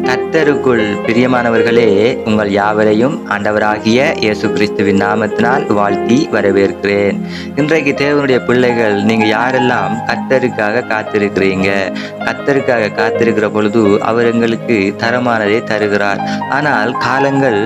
கர்த்தருக்குள் பிரியமானவர்களே, உங்கள் யாவரையும் ஆண்டவராகிய இயேசு கிறிஸ்துவின் நாமத்தினால் வாழ்த்தி வரவேற்கிறேன். இன்றைக்கு தேவனுடைய பிள்ளைகள், நீங்க யாரெல்லாம் கர்த்தருக்காக காத்திருக்கிறீங்க? கர்த்தருக்காக காத்திருக்கிற பொழுது அவர் எங்களுக்கு தரமானதை தருகிறார். ஆனால் காலங்கள்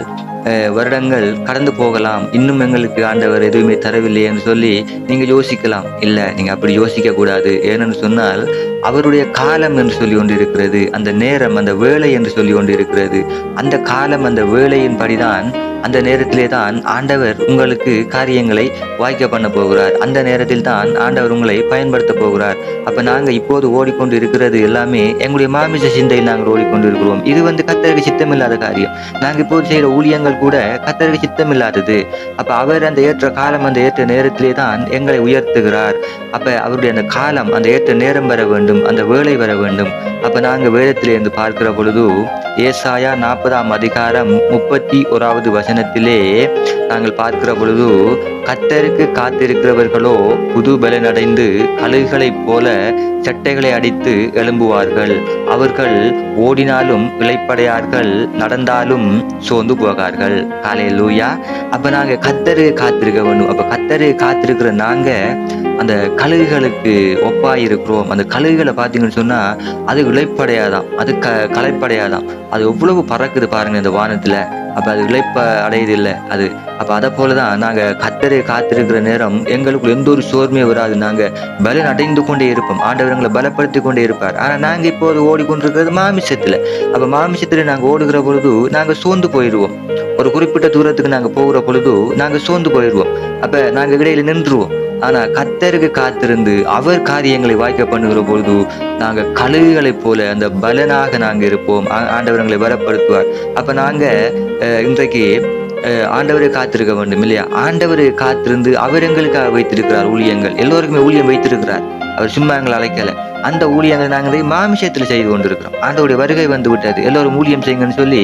வருடங்கள் கடந்து போகலாம், இன்னும் எங்களுக்கு ஆண்டவர் எதுவுமே தரவில்லை என்று சொல்லி நீங்க யோசிக்கலாம். இல்ல, நீங்க அப்படி யோசிக்க கூடாது. ஏனென்று சொன்னால், அவருடைய காலம் என்று சொல்லி கொண்டு இருக்கிறது, அந்த நேரம், அந்த வேலை என்று சொல்லி கொண்டு இருக்கிறது. அந்த காலம், அந்த வேலையின் படிதான், அந்த நேரத்திலே தான் ஆண்டவர் உங்களுக்கு காரியங்களை வாய்க்க பண்ண போகிறார். அந்த நேரத்தில் தான் ஆண்டவர் உங்களை பயன்படுத்த போகிறார். அப்ப நாங்க இப்போது ஓடிக்கொண்டு இருக்கிறது எல்லாமே எங்களுடைய மாமிச சிந்தையில் நாங்கள் ஓடிக்கொண்டு இருக்கிறோம். இது கர்த்தருக்கு சித்தமில்லாத காரியம். நாங்க இப்போது செய்கிற ஊழியங்கள் கூட கர்த்தருக்கு சித்தமில்லாதது. அப்ப அவர் அந்த ஏற்ற காலம், அந்த ஏற்ற நேரத்திலே தான் எங்களை உயர்த்துகிறார். அப்ப அவருடைய அந்த காலம், அந்த ஏற்ற நேரம் வர வேண்டும், அந்த வேலை வர வேண்டும். அப்ப நாங்க வேதத்திலே இருந்து பார்க்கிற பொழுது ஏசாயா 40ஆம் அதிகாரம் 31வது வசனத்திலே நாங்கள் பார்க்கிற பொழுது, கர்த்தருக்கு காத்திருக்கிறவர்களோ புது பலனடைந்து கழுகுகளைப் போல சட்டைகளை அடித்து எழும்புவார்கள். அவர்கள் ஓடினாலும் இளைப்படையார்கள், நடந்தாலும் சோர்ந்து போகார்கள். ஹல்லேலூயா. அப்ப நாங்க கர்த்தருக்கு காத்திருக்க வேண்டும். அப்ப கர்த்தருக்கு காத்திருக்கிற நாங்க அந்த கழுகுகளுக்கு ஒப்பாயிருக்கிறோம். அந்த கழுகுகளை பார்த்தீங்கன்னு சொன்னா அது இளைப்படையாதான், அது களைப்படையாதான். அது எவ்வளவு பறக்குது பாருங்க இந்த வானத்துல. அப்ப அது இளைப்ப அடையதில்லை அது. அப்ப அதை போலதான் நாங்க கர்த்தரை காத்திருக்கிற நேரம் எங்களுக்கு எந்த ஒரு சோர்மையும் வராது. நாங்க பலன் அடைந்து கொண்டே இருப்போம். ஆண்டவர் எங்களை பலப்படுத்தி கொண்டே இருப்பார். ஆனா நாங்க இப்போது ஓடிக்கொண்டிருக்கிறது மாமிசத்துல. அப்ப மாமிசத்துல நாங்க ஓடுகிற பொழுது நாங்க சோர்ந்து போயிடுவோம். ஒரு குறிப்பிட்ட தூரத்துக்கு நாங்க போகிற பொழுது நாங்க சோர்ந்து போயிடுவோம். அப்ப நாங்க இடையில நின்றுவோம். ஆனா கர்த்தருக்கு காத்திருந்து அவர் காரியங்களை வாய்க்க பண்ணுகிற பொழுது நாங்க கழுகுகளைப் போல அந்த பலனாக நாங்க இருப்போம். ஆண்டவர்களை பலப்படுத்துவார். அப்ப நாங்க இன்றைக்கு ஆண்டவரை காத்திருக்க வேண்டும் இல்லையா? ஆண்டவரை காத்திருந்து அவர் எங்களுக்காக வைத்திருக்கிறார் ஊழியங்கள். எல்லோருக்குமே ஊழியம் வைத்திருக்கிறார். அவர் சும்மா எங்களை அழைக்கல. அந்த ஊழியங்களை நாங்கள் மாமிசத்துல செய்து கொண்டிருக்கிறோம். ஆண்டவருடைய வருகை வந்து விட்டது, எல்லோரும் ஊழியம் செய்யுங்கன்னு சொல்லி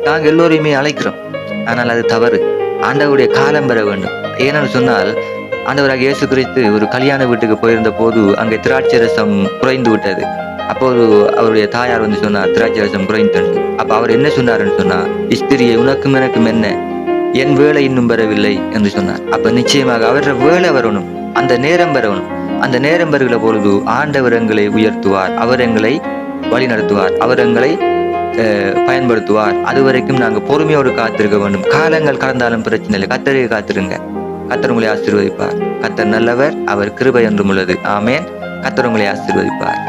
நாங்க எல்லோரையுமே அழைக்கிறோம். ஆனால் அது தவறு. ஆண்டவருடைய காலம் பெற வேண்டும். ஏனென்று சொன்னால், ஆண்டவராக இயேசு கிறிஸ்து ஒரு கல்யாண வீட்டுக்கு போயிருந்த போது அங்கே திராட்சை ரசம் குறைந்து விட்டது. அப்போ அவருடைய தாயார் சொன்னார், திராட்சை ரசம் குறைந்தது. அப்ப அவர் என்ன சொன்னார்ன்னு சொன்னா, ஸ்திரியை உனக்கும் எனக்கும் என்ன, என் வேலை இன்னும் வரவில்லை என்று சொன்னார். அப்ப நிச்சயமாக அவர வேலை வரணும், அந்த நேரம் வரணும். அந்த நேரம் வருகிற பொழுது ஆண்டவர் எங்களை உயர்த்துவார், அவர் எங்களை வழி நடத்துவார், அவர் எங்களை பயன்படுத்துவார். அது வரைக்கும் நாங்க பொறுமையோடு காத்திருக்க வேண்டும். காலங்கள் கடந்தாலும் பிரச்சனை இல்லை, கர்த்தரை காத்திருங்க. கர்த்தர் உங்களை ஆசீர்வதிப்பார். கர்த்தர் நல்லவர், அவர் கிருபை என்றும் உள்ளது. ஆமென். கர்த்தர் உங்களை ஆசீர்வதிப்பார்.